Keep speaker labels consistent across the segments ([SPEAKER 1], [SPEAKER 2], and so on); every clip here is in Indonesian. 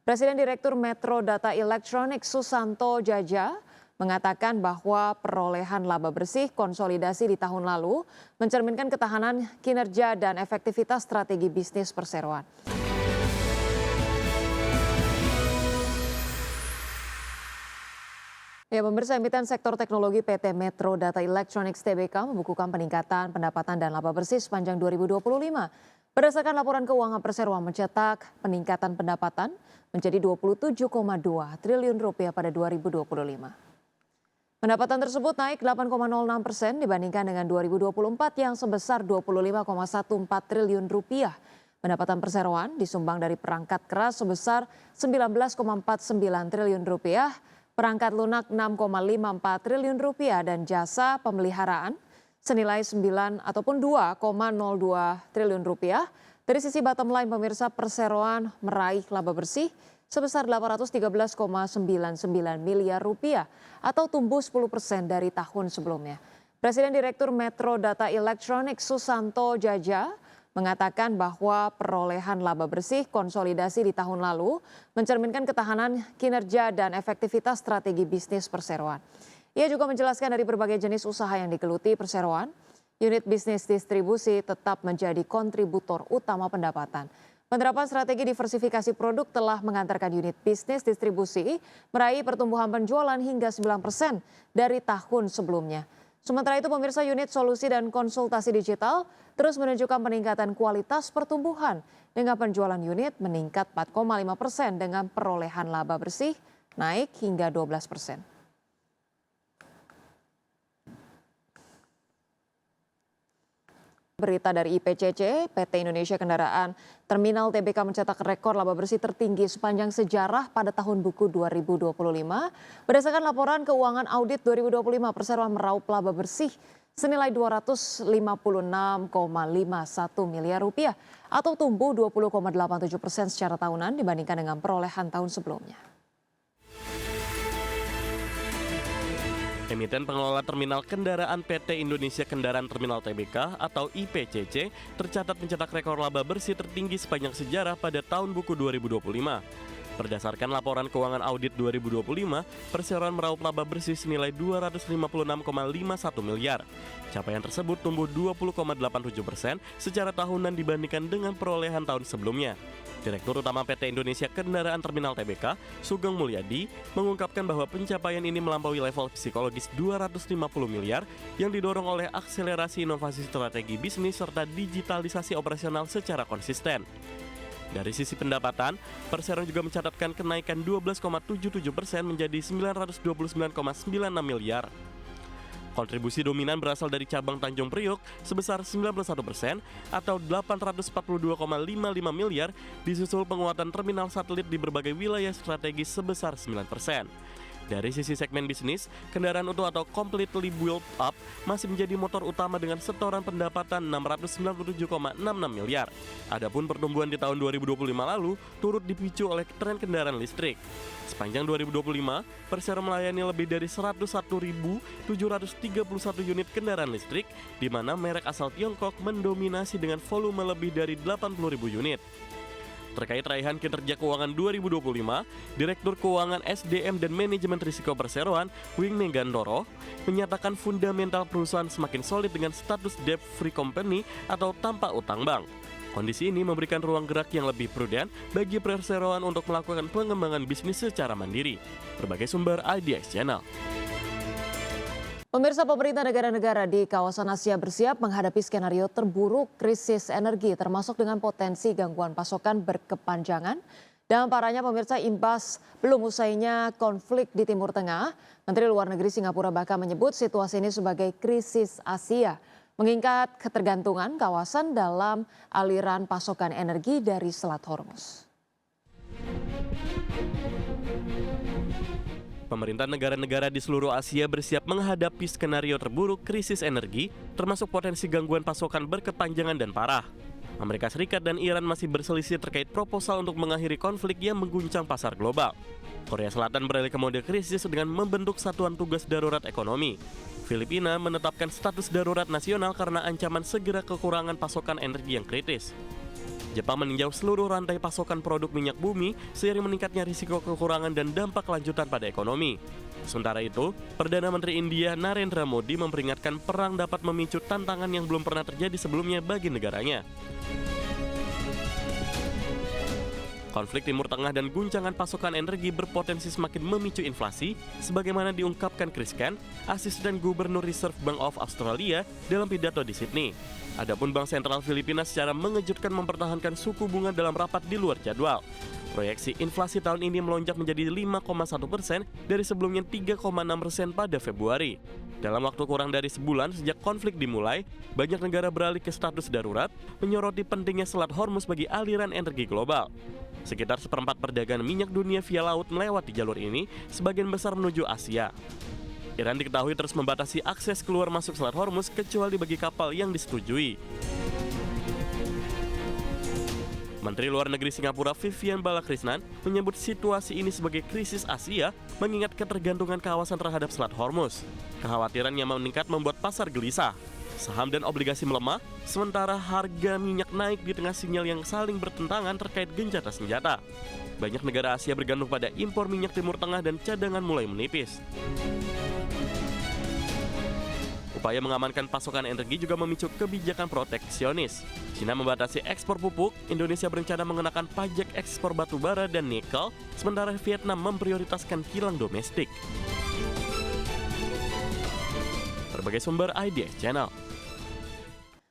[SPEAKER 1] Presiden Direktur Metro Data Electronics Susanto Djaja mengatakan bahwa perolehan laba bersih konsolidasi di tahun lalu mencerminkan ketahanan kinerja dan efektivitas strategi bisnis perseroan. Ya, pemirsa, emiten sektor teknologi PT Metro Data Electronics Tbk membukukan peningkatan pendapatan dan laba bersih sepanjang 2025. Berdasarkan laporan keuangan perseroan mencetak peningkatan pendapatan menjadi 27,2 triliun rupiah pada 2025. Pendapatan tersebut naik 8,06% dibandingkan dengan 2024 yang sebesar 25,14 triliun rupiah. Pendapatan perseroan disumbang dari perangkat keras sebesar 19,49 triliun rupiah, perangkat lunak 6,54 triliun rupiah dan jasa pemeliharaan senilai 9 ataupun 2,02 triliun rupiah. Dari sisi bottom line, pemirsa, perseroan meraih laba bersih sebesar 813,99 miliar rupiah atau tumbuh 10% dari tahun sebelumnya. Presiden Direktur Metro Data Electronics Susanto Djaja mengatakan bahwa perolehan laba bersih konsolidasi di tahun lalu mencerminkan ketahanan kinerja dan efektivitas strategi bisnis perseroan. Ia juga menjelaskan dari berbagai jenis usaha yang digeluti perseroan, unit bisnis distribusi tetap menjadi kontributor utama pendapatan. Penerapan strategi diversifikasi produk telah mengantarkan unit bisnis distribusi meraih pertumbuhan penjualan hingga 9% dari tahun sebelumnya. Sementara itu, pemirsa, unit solusi dan konsultasi digital terus menunjukkan peningkatan kualitas pertumbuhan dengan penjualan unit meningkat 4,5% dengan perolehan laba bersih naik hingga 12%. Berita dari IPCC, PT Indonesia Kendaraan Terminal Tbk mencetak rekor laba bersih tertinggi sepanjang sejarah pada tahun buku 2025. Berdasarkan laporan keuangan audit 2025, perseroan meraup laba bersih senilai 256,51 miliar rupiah atau tumbuh 20,87% secara tahunan dibandingkan dengan perolehan tahun sebelumnya.
[SPEAKER 2] Emiten pengelola terminal kendaraan PT Indonesia Kendaraan Terminal Tbk atau IPCC tercatat mencetak rekor laba bersih tertinggi sepanjang sejarah pada tahun buku 2025. Berdasarkan laporan keuangan audit 2025, perseroan meraup laba bersih senilai 256,51 miliar. Capaian tersebut tumbuh 20,87% secara tahunan dibandingkan dengan perolehan tahun sebelumnya. Direktur Utama PT Indonesia Kendaraan Terminal Tbk, Sugeng Mulyadi, mengungkapkan bahwa pencapaian ini melampaui level psikologis 250 miliar yang didorong oleh akselerasi inovasi strategi bisnis serta digitalisasi operasional secara konsisten. Dari sisi pendapatan, perseroan juga mencatatkan kenaikan 12,77% menjadi 929,96 miliar. Kontribusi dominan berasal dari cabang Tanjung Priok sebesar 91% atau 842,55 miliar, disusul penguatan terminal satelit di berbagai wilayah strategis sebesar 9%. Dari sisi segmen bisnis, kendaraan utuh atau completely built up masih menjadi motor utama dengan setoran pendapatan 697,66 miliar. Adapun pertumbuhan di tahun 2025 lalu turut dipicu oleh tren kendaraan listrik. Sepanjang 2025, perseroan melayani lebih dari 101.731 unit kendaraan listrik, di mana merek asal Tiongkok mendominasi dengan volume lebih dari 80.000 unit. Terkait raihan kinerja keuangan 2025, Direktur Keuangan SDM dan Manajemen Risiko Perseroan, Wing Negandoro, menyatakan fundamental perusahaan semakin solid dengan status debt-free company atau tanpa utang bank. Kondisi ini memberikan ruang gerak yang lebih prudent bagi perseroan untuk melakukan pengembangan bisnis secara mandiri. Berbagai sumber IDX Channel.
[SPEAKER 1] Pemirsa, pemerintah negara-negara di kawasan Asia bersiap menghadapi skenario terburuk krisis energi termasuk dengan potensi gangguan pasokan berkepanjangan. Dan parahnya, pemirsa, imbas belum usainya konflik di Timur Tengah, Menteri Luar Negeri Singapura bahkan menyebut situasi ini sebagai krisis Asia, mengingat ketergantungan kawasan dalam aliran pasokan energi dari Selat Hormuz.
[SPEAKER 2] Pemerintah negara-negara di seluruh Asia bersiap menghadapi skenario terburuk krisis energi, termasuk potensi gangguan pasokan berkepanjangan dan parah. Amerika Serikat dan Iran masih berselisih terkait proposal untuk mengakhiri konflik yang mengguncang pasar global. Korea Selatan beralih ke mode krisis dengan membentuk satuan tugas darurat ekonomi. Filipina menetapkan status darurat nasional karena ancaman segera kekurangan pasokan energi yang kritis. Jepang meninjau seluruh rantai pasokan produk minyak bumi seiring meningkatnya risiko kekurangan dan dampak lanjutan pada ekonomi. Sementara itu, Perdana Menteri India Narendra Modi memperingatkan perang dapat memicu tantangan yang belum pernah terjadi sebelumnya bagi negaranya. Konflik Timur Tengah dan guncangan pasokan energi berpotensi semakin memicu inflasi, sebagaimana diungkapkan Chris Kent, Asisten Gubernur Reserve Bank of Australia dalam pidato di Sydney. Adapun Bank Sentral Filipina secara mengejutkan mempertahankan suku bunga dalam rapat di luar jadwal. Proyeksi inflasi tahun ini melonjak menjadi 5,1% dari sebelumnya 3,6% pada Februari. Dalam waktu kurang dari sebulan sejak konflik dimulai, banyak negara beralih ke status darurat, menyoroti pentingnya Selat Hormuz bagi aliran energi global. Sekitar seperempat perdagangan minyak dunia via laut melewati jalur ini, sebagian besar menuju Asia. Iran diketahui terus membatasi akses keluar masuk Selat Hormuz kecuali bagi kapal yang disetujui. Menteri Luar Negeri Singapura Vivian Balakrishnan menyebut situasi ini sebagai krisis Asia mengingat ketergantungan kawasan terhadap Selat Hormuz. Kekhawatiran yang meningkat membuat pasar gelisah. Saham dan obligasi melemah, sementara harga minyak naik di tengah sinyal yang saling bertentangan terkait gencatan senjata. Banyak negara Asia bergantung pada impor minyak Timur Tengah dan cadangan mulai menipis. Upaya mengamankan pasokan energi juga memicu kebijakan proteksionis. China membatasi ekspor pupuk, Indonesia berencana mengenakan pajak ekspor batu bara dan nikel, sementara Vietnam memprioritaskan kilang domestik. Berbagai sumber IDX Channel.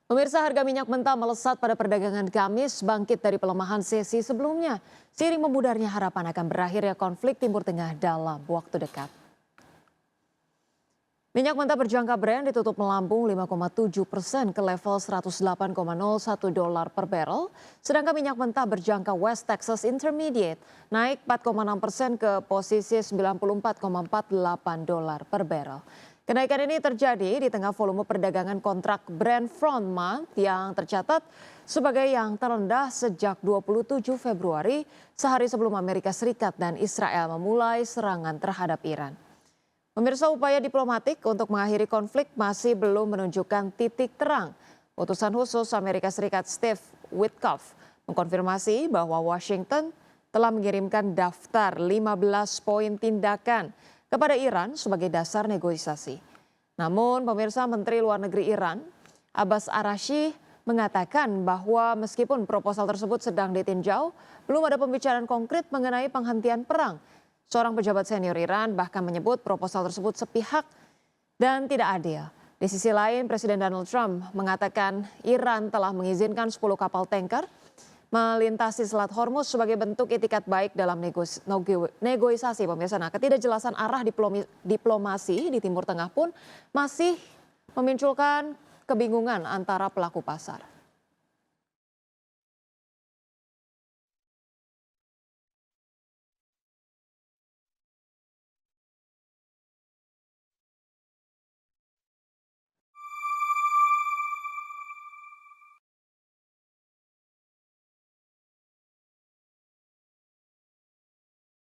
[SPEAKER 1] Pemirsa, harga minyak mentah melesat pada perdagangan Kamis bangkit dari pelemahan sesi sebelumnya. Seiring memudarnya harapan akan berakhirnya konflik Timur Tengah dalam waktu dekat. Minyak mentah berjangka Brent ditutup melambung 5,7% ke level $108,01 per barrel. Sedangkan minyak mentah berjangka West Texas Intermediate naik 4,6% ke posisi $94,48 per barrel. Kenaikan ini terjadi di tengah volume perdagangan kontrak Brent front month yang tercatat sebagai yang terendah sejak 27 Februari, sehari sebelum Amerika Serikat dan Israel memulai serangan terhadap Iran. Pemirsa, upaya diplomatik untuk mengakhiri konflik masih belum menunjukkan titik terang. Utusan khusus Amerika Serikat Steve Witkoff mengkonfirmasi bahwa Washington telah mengirimkan daftar 15 poin tindakan kepada Iran sebagai dasar negosiasi. Namun, pemirsa, Menteri Luar Negeri Iran, Abbas Araghchi, mengatakan bahwa meskipun proposal tersebut sedang ditinjau, belum ada pembicaraan konkret mengenai penghentian perang. Seorang pejabat senior Iran bahkan menyebut proposal tersebut sepihak dan tidak adil. Di sisi lain, Presiden Donald Trump mengatakan Iran telah mengizinkan 10 kapal tanker melintasi Selat Hormuz sebagai bentuk itikat baik dalam negosiasi, pemirsa. Nah, ketidakjelasan arah diplomasi di Timur Tengah pun masih memunculkan kebingungan antara pelaku pasar.